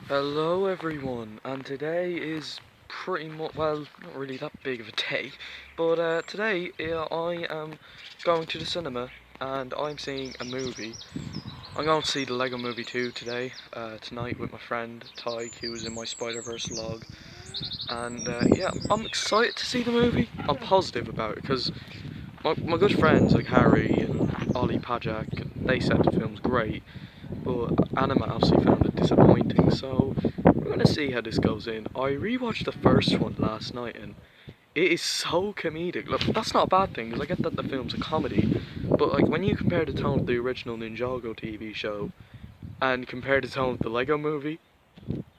Hello everyone, and today is pretty much, well, not really that big of a day, but today I am going to the cinema and I'm seeing a movie. I'm going to see the Lego Movie 2 today, tonight with my friend Tyke, who was in my Spider-Verse vlog, and yeah, I'm excited to see the movie. I'm positive about it because my good friends like Harry and Ollie Pajak, they said the film's great, but Anima obviously found it disappointing, so we're gonna see how this goes in. I rewatched the first one last night and it is so comedic. Look, that's not a bad thing, because I get that the film's a comedy, but like when you compare the tone of the original Ninjago TV show and compare the tone of the Lego movie,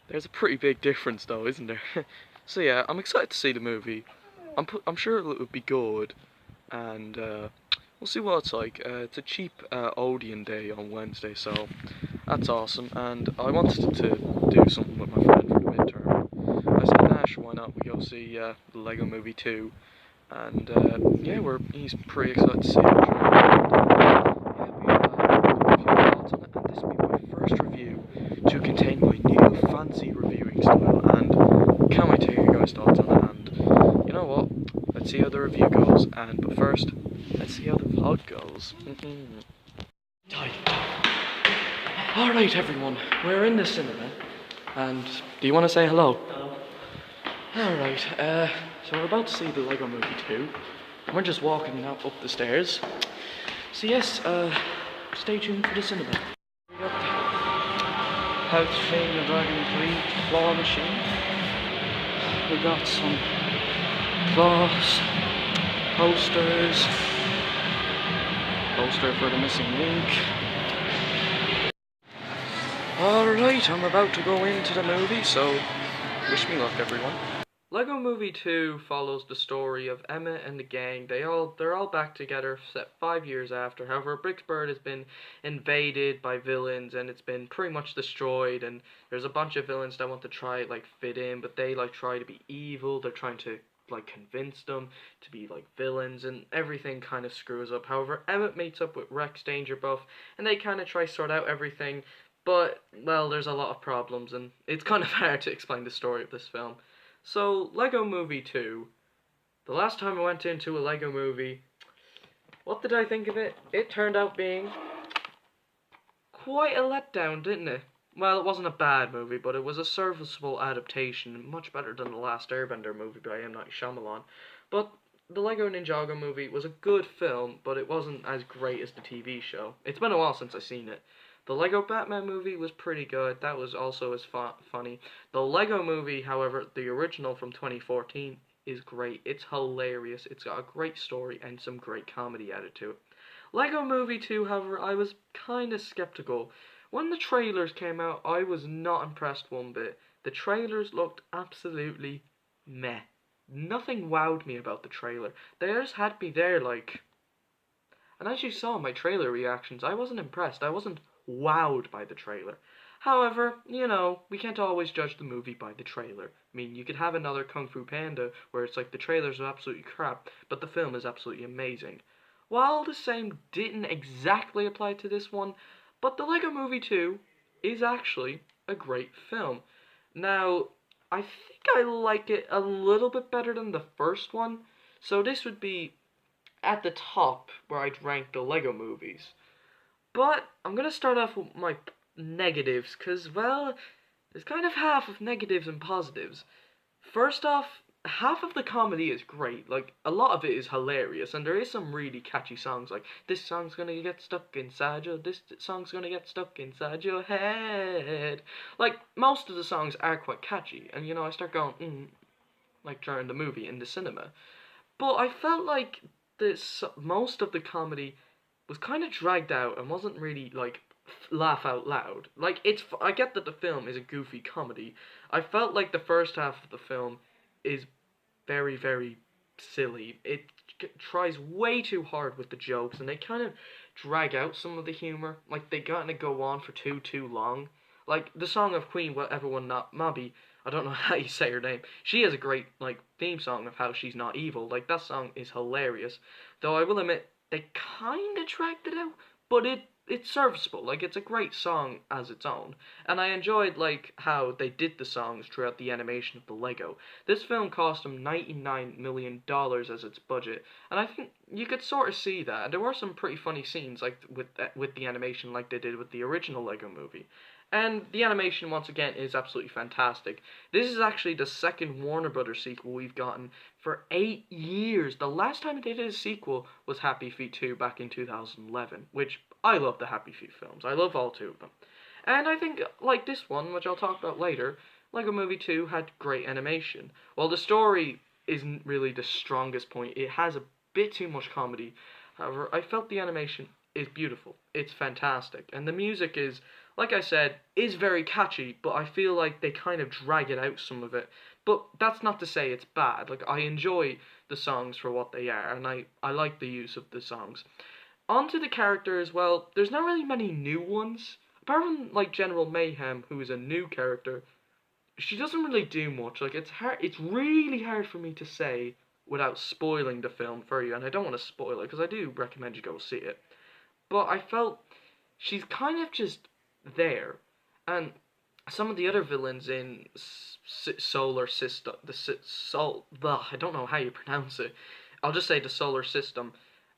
there's a pretty big difference though, isn't there? So yeah, I'm excited to see the movie. I'm sure it'll be good, and we'll see what it's like. It's a cheap ODEON day on Wednesday, so that's awesome. And I wanted to do something with my friend for the midterm. I said, nah, sure, why not? We go see the Lego Movie 2, and yeah, he's pretty excited to see it. Yeah, we have a few thoughts on it, and this will be my first review to contain my new fancy reviewing style, and can't wait to hear your guys' thoughts on it. And you know what? Let's see how the review goes, but first, let's see how the vlog goes. Alright everyone, we're in the cinema, and do you want to say hello? Hello. Alright, so we're about to see the Lego Movie 2, and we're just walking now up the stairs. So yes, stay tuned for the cinema. We got How to Train Your Dragon 3 claw machine. We got some claws, posters, poster for the missing link. Alright, I'm about to go into the movie, so wish me luck everyone. Lego Movie 2 follows the story of Emma and the gang. They're all back together set 5 years after. However, Bricksburg has been invaded by villains and it's been pretty much destroyed, and there's a bunch of villains that want to try fit in, but they try to be evil. They're trying to convince them to be villains, and everything kind of screws up. However, Emmett meets up with Rex Dangerbuff and they kind of try to sort out everything, but well, there's a lot of problems and it's kind of hard to explain the story of this film. So, Lego Movie 2. The last time I went into a Lego movie, what did I think of it? It turned out being quite a letdown, didn't it? Well, it wasn't a bad movie, but it was a serviceable adaptation, much better than the last Airbender movie by M. Night Shyamalan. But the Lego Ninjago movie was a good film, but it wasn't as great as the TV show. It's been a while since I've seen it. The Lego Batman movie was pretty good. That was also as funny. The Lego movie, however, the original from 2014, is great. It's hilarious. It's got a great story and some great comedy added to it. Lego Movie 2, however, I was kind of skeptical. When the trailers came out, I was not impressed one bit. The trailers looked absolutely meh. Nothing wowed me about the trailer. They just had me there and as you saw my trailer reactions, I wasn't impressed. I wasn't wowed by the trailer. However, we can't always judge the movie by the trailer. I mean, you could have another Kung Fu Panda where it's the trailers are absolutely crap, but the film is absolutely amazing. While the same didn't exactly apply to this one, but the Lego Movie 2 is actually a great film. Now, I think I like it a little bit better than the first one, so this would be at the top where I'd rank the Lego movies. But I'm going to start off with my negatives, because, well, there's kind of half of negatives and positives. First off, half of the comedy is great. A lot of it is hilarious, and there is some really catchy songs, this song's gonna get stuck inside your, this song's gonna get stuck inside your head. Most of the songs are quite catchy, and, I start going, during the movie in the cinema. But I felt like most of the comedy was kind of dragged out and wasn't really, laugh out loud. I get that the film is a goofy comedy. I felt like the first half of the film is very, very silly. It tries way too hard with the jokes, and they kind of drag out some of the humor. They kind of go on for too long. The song of Queen, Whatever One Not Mobby, I don't know how you say her name. She has a great, theme song of how she's not evil. That song is hilarious. Though I will admit, they kind of dragged it out, but it it's serviceable. Like, it's a great song as its own. And I enjoyed, like, how they did the songs throughout the animation of the Lego. This film cost them $99 million as its budget, and I think you could sort of see that. And there were some pretty funny scenes, like, with the animation, like they did with the original Lego movie. And the animation, once again, is absolutely fantastic. This is actually the second Warner Brothers sequel we've gotten for 8 years. The last time they did a sequel was Happy Feet 2 back in 2011, which I love the Happy Feet films. I love all two of them. And I think, like this one, which I'll talk about later, Lego Movie 2 had great animation. While the story isn't really the strongest point, it has a bit too much comedy. However, I felt the animation is beautiful. It's fantastic. And the music is, like I said, is very catchy, but I feel like they kind of drag it out some of it. But that's not to say it's bad. Like, I enjoy the songs for what they are, and I like the use of the songs. Onto the characters, well, there's not really many new ones. Apart from, like, General Mayhem, who is a new character, she doesn't really do much. Like, it's really hard for me to say without spoiling the film for you, and I don't want to spoil it, because I do recommend you go see it. But I felt she's kind of just there. And some of the other villains in Solar System, I don't know how you pronounce it. I'll just say the Solar System,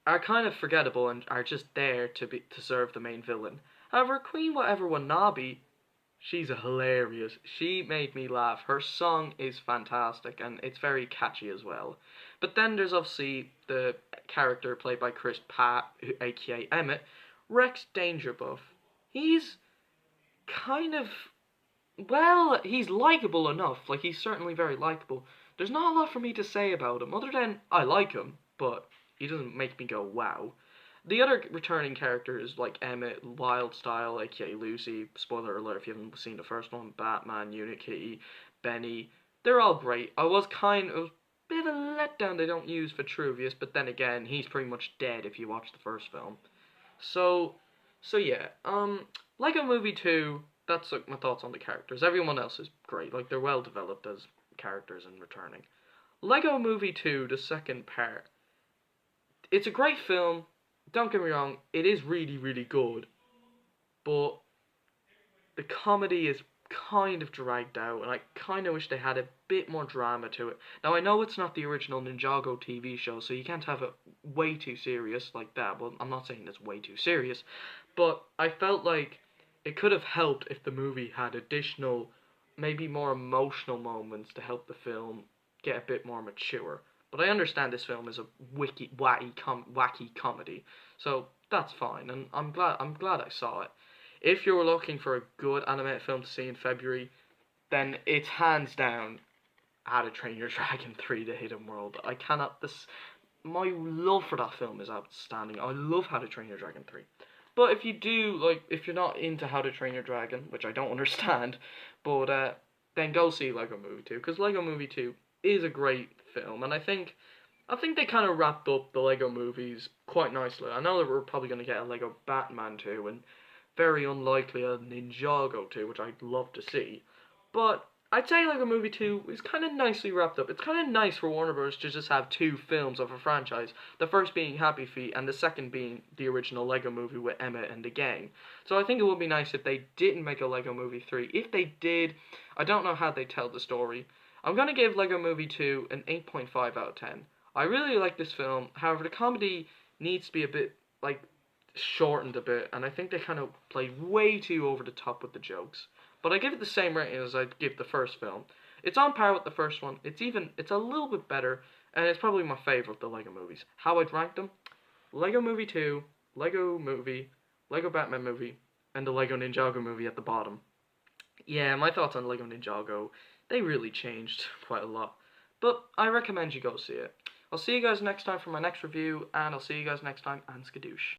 are kind of forgettable and are just there to serve the main villain. However, Queen Whatever Wanabe, she's hilarious. She made me laugh. Her song is fantastic and it's very catchy as well. But then there's obviously the character played by Chris Pratt, aka Emmett, Rex Dangerbuff. He's kind of, well, he's likable enough. Like, he's certainly very likable. There's not a lot for me to say about him, other than I like him, but he doesn't make me go, wow. The other returning characters, like Emmett, Wildstyle, aka Lucy, spoiler alert if you haven't seen the first one, Batman, Unikitty, Benny, they're all great. I was kind of a bit of a letdown they don't use Vitruvius, but then again, he's pretty much dead if you watch the first film. So yeah, Lego Movie 2, that's like my thoughts on the characters. Everyone else is great, like they're well developed as characters and returning. Lego Movie 2, the second part, it's a great film, don't get me wrong, it is really, really good, but the comedy is kind of dragged out, and I kind of wish they had a bit more drama to it. Now, I know it's not the original Ninjago TV show, so you can't have it way too serious like that. Well, I'm not saying it's way too serious, but I felt like it could have helped if the movie had additional, maybe more emotional moments to help the film get a bit more mature. But I understand this film is a wacky comedy, so that's fine, and I'm glad I saw it. If you're looking for a good animated film to see in February, then it's hands down How to Train Your Dragon 3: The Hidden World. I cannot, my love for that film is outstanding. I love How to Train Your Dragon 3. But if you do, like, if you're not into How to Train Your Dragon, which I don't understand, but then go see Lego Movie 2, because Lego Movie 2 is a great film, and I think they kind of wrapped up the Lego movies quite nicely. I know that we're probably going to get a Lego Batman 2, and very unlikely a Ninjago 2, which I'd love to see. But I'd say Lego Movie 2 is kind of nicely wrapped up. It's kind of nice for Warner Bros. To just have two films of a franchise. The first being Happy Feet, and the second being the original Lego Movie with Emmett and the gang. So I think it would be nice if they didn't make a Lego Movie 3. If they did, I don't know how they tell the story. I'm going to give Lego Movie 2 an 8.5 out of 10. I really like this film. However, the comedy needs to be a bit, like, shortened a bit, and I think they kind of played way too over the top with the jokes. But I give it the same rating as I'd give the first film. It's on par with the first one. It's a little bit better, and it's probably my favorite of the Lego movies. How I'd rank them? Lego Movie 2, Lego Movie, Lego Batman movie, and the Lego Ninjago movie at the bottom. Yeah, my thoughts on Lego Ninjago, they really changed quite a lot. But I recommend you go see it. I'll see you guys next time for my next review, and I'll see you guys next time, and skadoosh.